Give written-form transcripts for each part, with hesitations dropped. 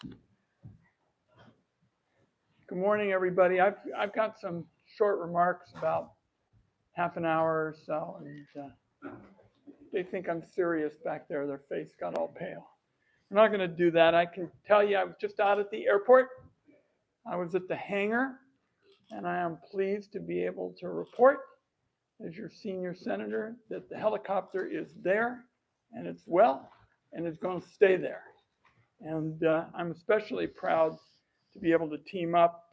Good morning, everybody. I've got some short remarks, about half an hour or so, and they think I'm serious back there. Their face got all pale. We're not going to do that. I can tell you I was just out at the airport. I was at the hangar, and I am pleased to be able to report, as your senior senator, that the helicopter is there, and it's well, and it's going to stay there. And I'm especially proud to be able to team up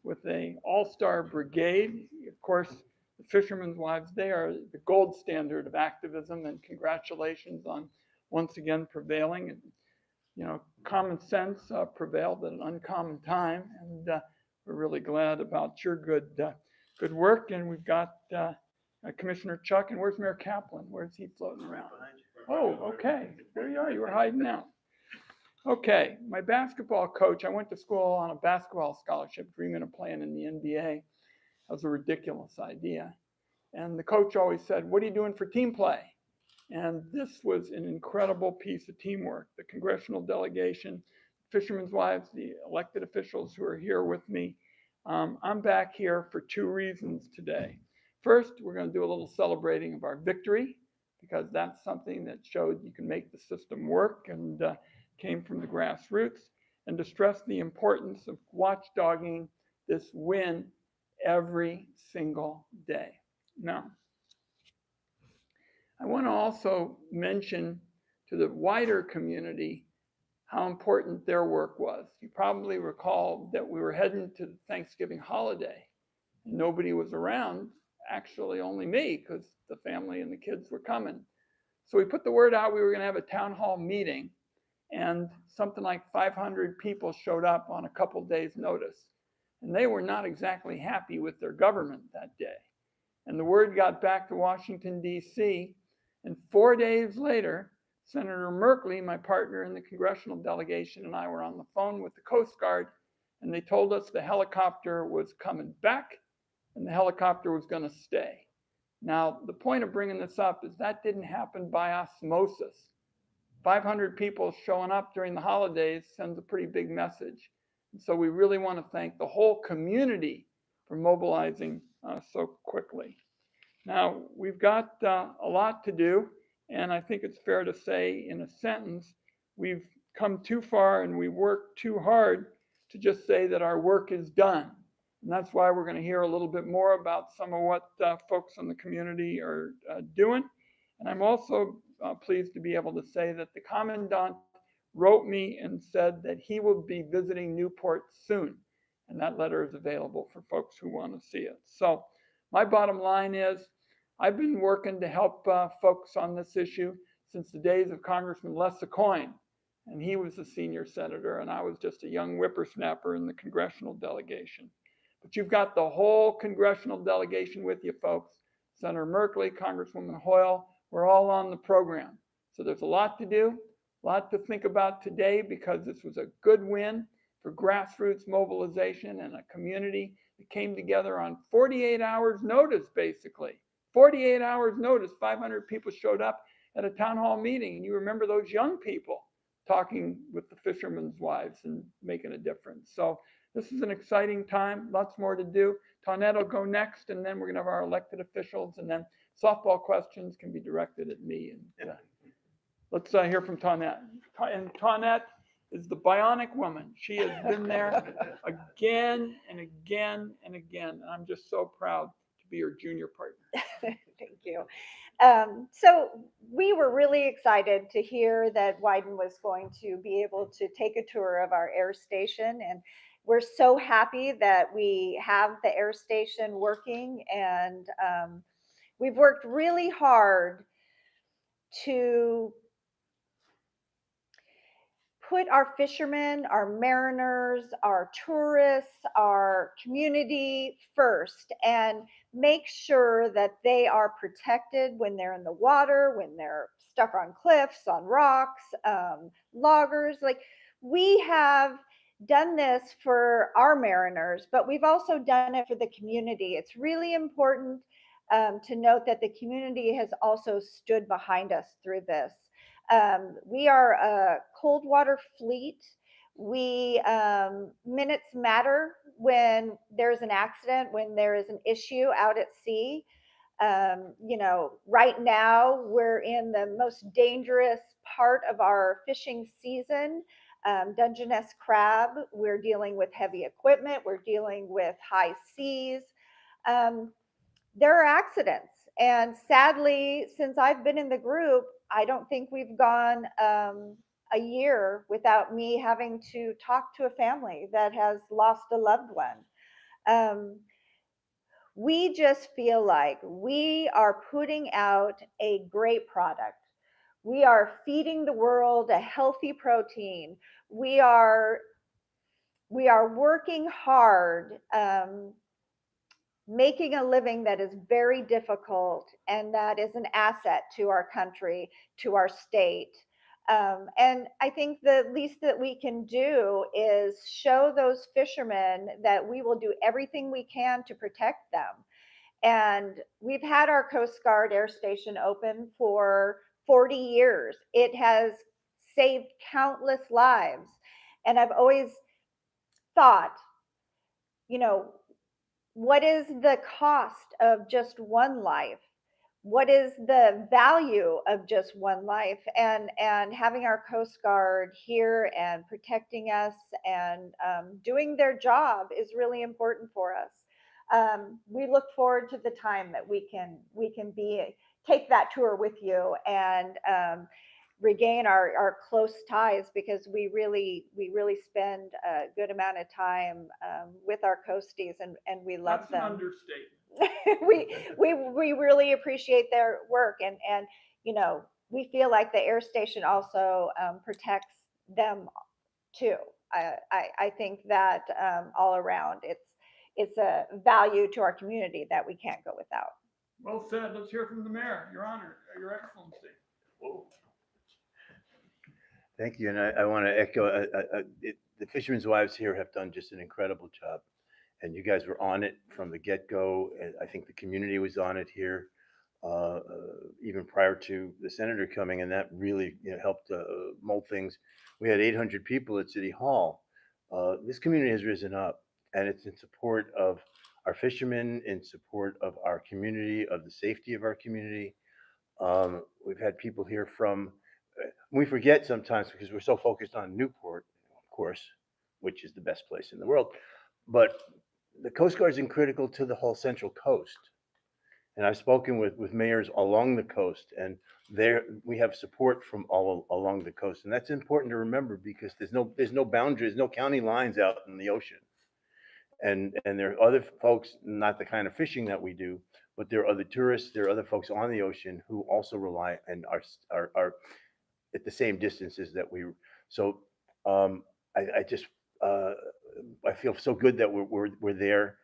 with an all-star brigade. Of course, the Fishermen's Wives, they are the gold standard of activism, and congratulations on once again prevailing. And, you know, common sense prevailed at an uncommon time, and we're really glad about your good work. And we've got Commissioner Chuck, and where's Mayor Kaplan? Where's he floating around? Oh, okay, there you are. You were hiding out. Okay, my basketball coach, I went to school on a basketball scholarship, dreaming of playing in the NBA. That was a ridiculous idea. And the coach always said, what are you doing for team play? And this was an incredible piece of teamwork. The congressional delegation, Fishermen's Wives, the elected officials who are here with me. I'm back here for two reasons today. First, we're going to do a little celebrating of our victory, because that's something that showed you can make the system work and came from the grassroots, and to stress the importance of watchdogging this win every single day. Now, I want to also mention to the wider community how important their work was. You probably recall that we were heading to the Thanksgiving holiday, and nobody was around, actually only me, because the family and the kids were coming. So we put the word out we were going to have a town hall meeting, and something like 500 people showed up on a couple days' notice. And they were not exactly happy with their government that day. And the word got back to Washington, D.C., and 4 days later, Senator Merkley, my partner in the congressional delegation, and I were on the phone with the Coast Guard, and they told us the helicopter was coming back, and the helicopter was going to stay. Now, the point of bringing this up is that didn't happen by osmosis. 500 people showing up during the holidays sends a pretty big message. And so we really want to thank the whole community for mobilizing so quickly. Now, we've got a lot to do, and I think it's fair to say in a sentence, we've come too far and we worked too hard to just say that our work is done. And that's why we're going to hear a little bit more about some of what folks in the community are doing. And I'm also pleased to be able to say that the Commandant wrote me and said that he will be visiting Newport soon. And that letter is available for folks who want to see it. So my bottom line is I've been working to help folks on this issue since the days of Congressman Les Coyne. And he was a senior senator, and I was just a young whippersnapper in the congressional delegation. But you've got the whole congressional delegation with you, folks. Senator Merkley, Congresswoman Hoyle, we're all on the program. So there's a lot to do, a lot to think about today, because this was a good win for grassroots mobilization and a community that came together on 48 hours notice, basically. 48 hours notice, 500 people showed up at a town hall meeting. And you remember those young people talking with the Fishermen's Wives and making a difference. So this is an exciting time, lots more to do. Tonette will go next, and then we're going to have our elected officials, and then softball questions can be directed at me. And let's hear from Tonette. And Tonette is the bionic woman. She has been there again and again and again. And I'm just so proud to be her junior partner. Thank you. So we were really excited to hear that Wyden was going to be able to take a tour of our air station, and we're so happy that we have the air station working, and we've worked really hard to put our fishermen, our mariners, our tourists, our community first, and make sure that they are protected when they're in the water, when they're stuck on cliffs, on rocks, loggers. Like, we have done this for our mariners, but we've also done it for the community. It's really important to note that the community has also stood behind us through this. We are a cold water fleet. Minutes matter when there's an accident, when there is an issue out at sea. Right now we're in the most dangerous part of our fishing season. Dungeness crab, we're dealing with heavy equipment, we're dealing with high seas. Um, there are accidents. And sadly, since I've been in the group, I don't think we've gone a year without me having to talk to a family that has lost a loved one. Um, we just feel like we are putting out a great product. We are feeding the world a healthy protein. We are we are working hard, making a living that is very difficult and that is an asset to our country, to our state. And I think the least that we can do is show those fishermen that we will do everything we can to protect them. And we've had our Coast Guard Air Station open for 40 years. It has saved countless lives. And I've always thought, you know, what is the cost of just one life? What is the value of just one life? And having our Coast Guard here and protecting us and doing their job is really important for us. We look forward to the time that we can take that tour with you and regain our close ties, because we really spend a good amount of time with our coasties, and we love That's an them. understatement. We really appreciate their work, and we feel like the air station also protects them too. I think that all around it's a value to our community that we can't go without. Well said. Let's hear from the mayor, Your Honor, Your Excellency. Whoa. Thank you, and I want to echo. The Fishermen's Wives here have done just an incredible job, and you guys were on it from the get-go. And I think the community was on it here, uh, even prior to the senator coming, and that really helped mold things. We had 800 people at City Hall. This community has risen up, and it's in support of our fishermen, in support of our community, of the safety of our community. We've had people here from, we forget sometimes because we're so focused on Newport, of course, which is the best place in the world. But the Coast Guard is critical to the whole Central Coast. And I've spoken with mayors along the coast, and there we have support from all along the coast. And that's important to remember because there's no boundaries, no county lines out in the ocean. And there are other folks, not the kind of fishing that we do, but there are other tourists, there are other folks on the ocean who also rely and are at the same distances that we. So I just I feel so good that we're there.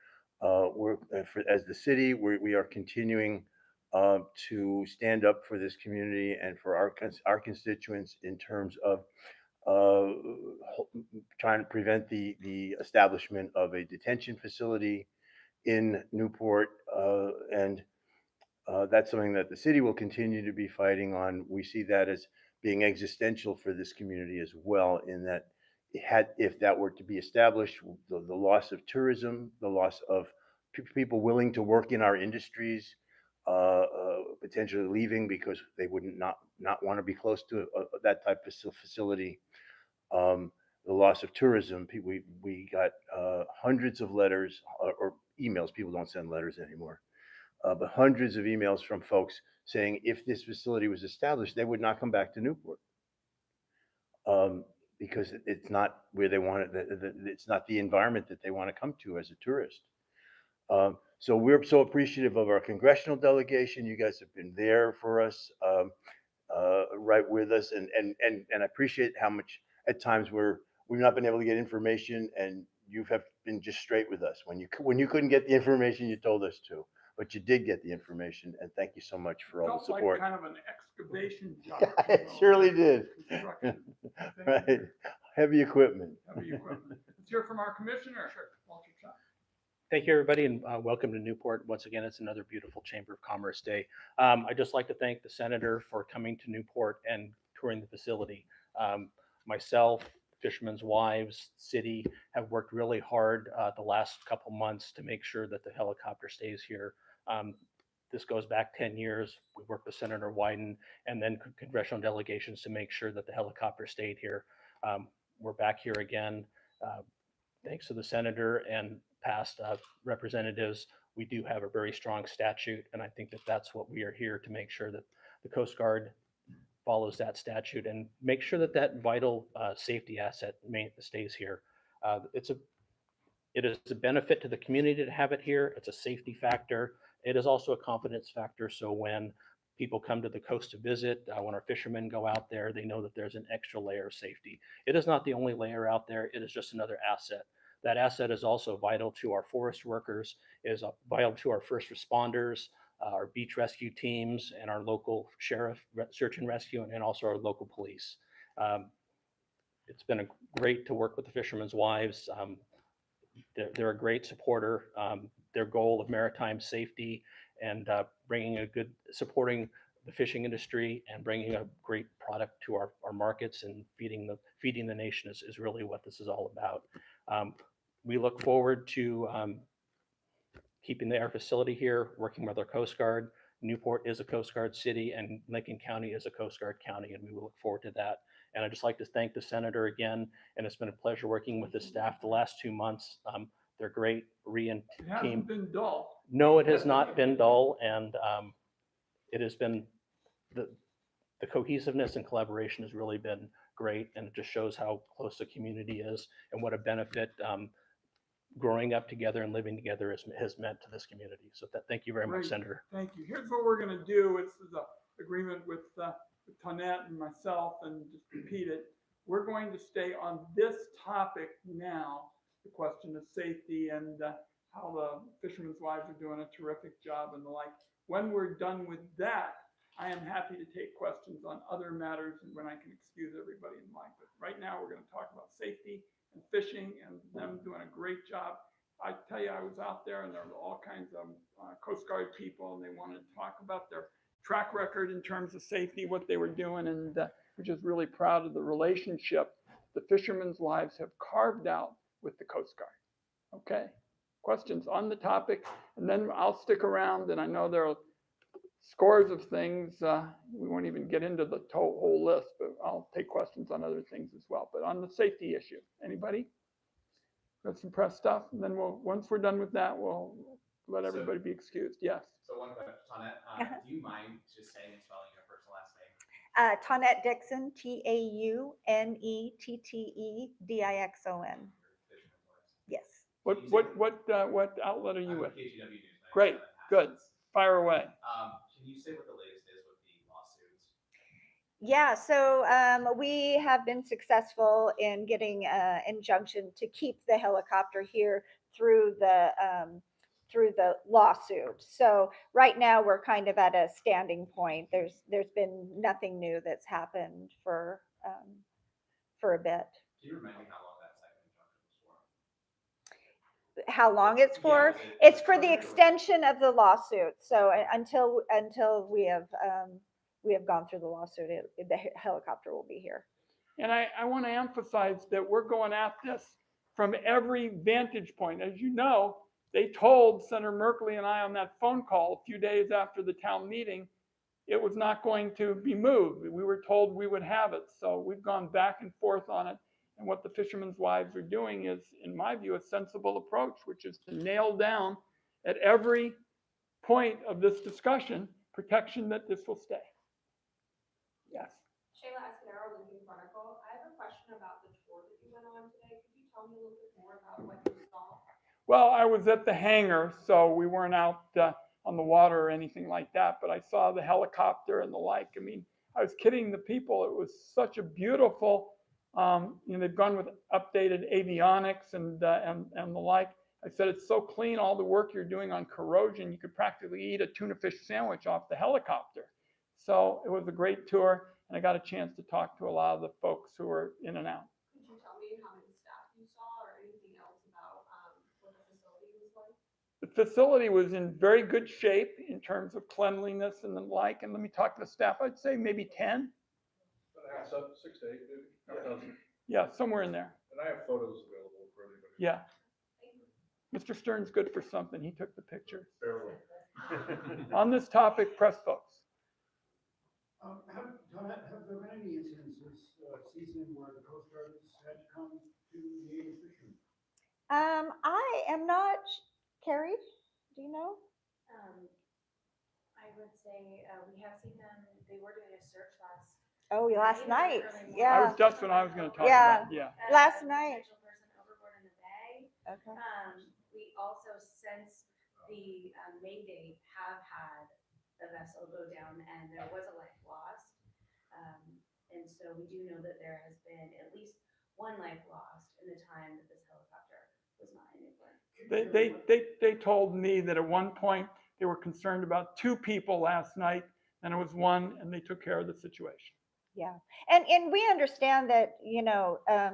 As the city, we are continuing to stand up for this community and for our constituents in terms of uh, trying to prevent the establishment of a detention facility in Newport, and that's something that the city will continue to be fighting on. We see that as being existential for this community as well, in that if that were to be established, the loss of tourism, the loss of people willing to work in our industries, potentially leaving because they wouldn't not want to be close to that type of facility. The loss of tourism. We got hundreds of letters or emails. People don't send letters anymore, but hundreds of emails from folks saying if this facility was established, they would not come back to Newport, because it's not where they want it. It's not the environment that they want to come to as a tourist. So we're so appreciative of our congressional delegation. You guys have been there for us, right with us, and I appreciate how much at times we've not been able to get information, and you have been just straight with us. When you couldn't get the information, you told us to, but you did get the information, and thank you so much for all the Felt like support. kind of an excavation job. It surely did. Construction. Right, heavy equipment. Heavy equipment. Let's hear from our commissioner, Walter Chuck. Thank you, everybody, and welcome to Newport. Once again, it's another beautiful Chamber of Commerce day. I'd just like to thank the senator for coming to Newport and touring the facility. Myself, Fishermen's Wives, city have worked really hard the last couple months to make sure that the helicopter stays here. This goes back 10 years. We worked with Senator Wyden and then congressional delegations to make sure that the helicopter stayed here. We're back here again. Thanks to the senator and past representatives, we do have a very strong statute, and I think that that's what we are here to make sure that the Coast Guard follows that statute and make sure that that vital safety asset stays here. It is a benefit to the community to have it here. It's a safety factor. It is also a confidence factor. So when people come to the coast to visit, when our fishermen go out there, they know that there's an extra layer of safety. It is not the only layer out there. It is just another asset. That asset is also vital to our forest workers, is vital to our first responders, our beach rescue teams, and our local sheriff search and rescue, and also our local police. It's been great to work with the Fishermen's Wives. They're a great supporter. Their goal of maritime safety and supporting the fishing industry and bringing a great product to our markets and feeding the nation is really what this is all about. We look forward to keeping the air facility here, working with our Coast Guard. Newport is a Coast Guard city and Lincoln County is a Coast Guard county, and we will look forward to that. And I'd just like to thank the senator again, and it's been a pleasure working with the staff the last 2 months. They're great. It hasn't been dull. No, it has not been dull, and it has been the cohesiveness and collaboration has really been great, and it just shows how close the community is and what a benefit growing up together and living together has meant to this community. So thank you very much, Senator. Thank you. Here's what we're going to do. This is an agreement with Tonette and myself, and just repeat it. We're going to stay on this topic now, the question of safety and how the Fishermen's Wives are doing a terrific job and the like. When we're done with that, I am happy to take questions on other matters and when I can excuse everybody in line. But right now, we're going to talk about safety and fishing and them doing a great job. I tell you, I was out there and there were all kinds of Coast Guard people, and they wanted to talk about their track record in terms of safety, what they were doing, and we're just really proud of the relationship the Fishermen's Wives have carved out with the Coast Guard. Okay, questions on the topic, and then I'll stick around, and I know there are scores of things. We won't even get into the whole list, but I'll take questions on other things as well. But on the safety issue, anybody? Got some press stuff, and then once we're done with that, we'll let everybody be excused. Yes. So one question, Tonette, do you mind just saying and spelling your first and last name? Tonette Dixon, TAUNETTEDIXON. Yes. What outlet are you with? KGW News. Great, good. Fire away. Can you say what the latest is with the lawsuits? Yeah, so we have been successful in getting an injunction to keep the helicopter here through the lawsuit. So right now we're kind of at a standing point. There's been nothing new that's happened for a bit. Can you remind me how long that second injunction was for? How long it's for? Yeah, It's for the extension of the lawsuit. So until we have gone through the lawsuit, the helicopter will be here. And I want to emphasize that we're going at this from every vantage point. As you know, they told Senator Merkley and I on that phone call a few days after the town meeting, it was not going to be moved. We were told we would have it. So we've gone back and forth on it. And what the Fishermen's Wives are doing is, in my view, a sensible approach, which is to nail down at every point of this discussion, protection that this will stay. Yes. Shayla Escudero, Lincoln Chronicle. I have a question about the tour that you went on today. Could you tell me a little bit more about what you saw? Well, I was at the hangar, so we weren't out on the water or anything like that, but I saw the helicopter and the like. I mean, I was kidding the people. It was such a beautiful, they've gone with updated avionics and the like. I said, it's so clean, all the work you're doing on corrosion, you could practically eat a tuna fish sandwich off the helicopter. So it was a great tour, and I got a chance to talk to a lot of the folks who were in and out. Could you tell me how many staff you saw or anything else about what the facility was like? The facility was in very good shape in terms of cleanliness and the like. And let me talk to the staff. I'd say maybe 10. So 6 to 8, maybe. Yeah, somewhere in there. And I have photos available for anybody. Yeah. Mr. Stern's good for something. He took the picture. Barely. On this topic, press folks. Don, have there been any incidents this season where the Coast Guard has had to come to the aid of fishermen? I am not, Carrie, do you know? I would say, we have seen them, they were doing a search Oh, last night, That's yeah, what I was going to talk Yeah. about. Yeah. Last night. Potential person overboard in the bay. okay. We also, since the May date, have had the vessel go down and there was a life lost. And so we do know that there has been at least one life lost in the time that this helicopter was not in Newport. They told me that at one point they were concerned about 2 people last night, and it was 1, and they took care of the situation. Yeah, and we understand that,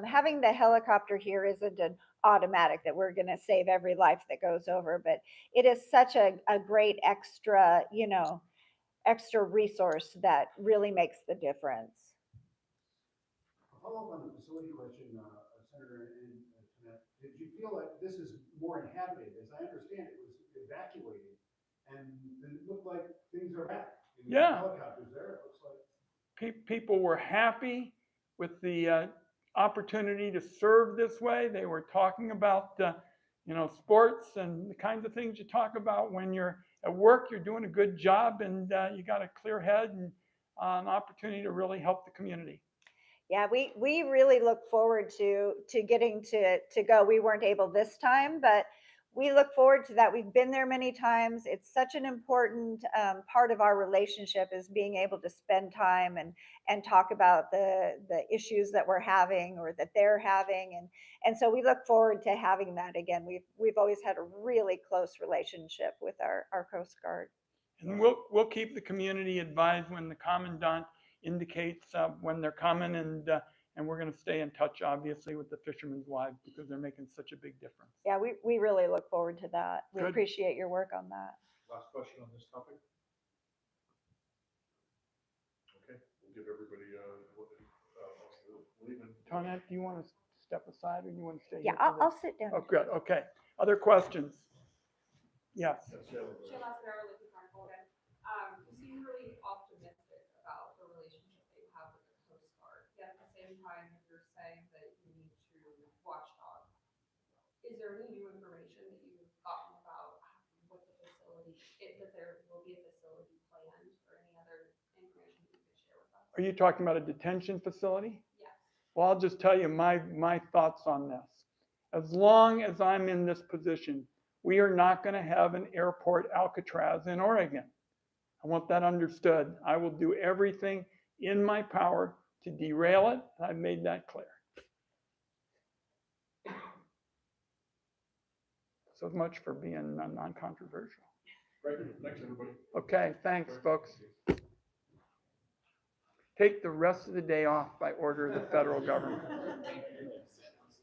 having the helicopter here isn't an automatic that we're going to save every life that goes over, but it is such a great extra, extra resource that really makes the difference. A follow-up on the facility question, Senator and Tonette, did you feel like this is more inhabited? As I understand, it was evacuated, and it looked like things are back. Yeah. Helicopters there, it looks like. People were happy with the opportunity to serve this way. They were talking about, sports and the kinds of things you talk about when you're at work. You're doing a good job, and you got a clear head and an opportunity to really help the community. Yeah, we really look forward to getting to go. We weren't able this time, but we look forward to that. We've been there many times. It's such an important part of our relationship, is being able to spend time and talk about the issues that we're having or that they're having, and so we look forward to having that again. We've always had a really close relationship with our Coast Guard. And we'll keep the community advised when the commandant indicates when they're coming, and we're going to stay in touch, obviously, with the fishermen's wives, because they're making such a big difference. Yeah, we really look forward to that. We Good. appreciate your work on that. Last question on this topic? Okay, we'll give everybody, leaving. Tonette, do you want to step aside, or you want to stay Yeah, here? I'll sit down. Oh, good. Okay. Other questions? Yes. Sheila Sparrow, Lincoln Chronicle again. You seem really optimistic about the relationship that you have with the Coast Guard, yet at the same time, you're saying that you need to watchdog. Is there any new information that you've gotten about what the facility, that there will be a facility planned, or any other information that you could share with us? Are you talking about a detention facility? Yes. Well, I'll just tell you my thoughts on this. As long as I'm in this position, we are not going to have an airport Alcatraz in Oregon. I want that understood. I will do everything in my power to derail it. I've made that clear. So much for being non-controversial. Great, thanks, everybody. Okay, thanks, folks. Take the rest of the day off by order of the federal government.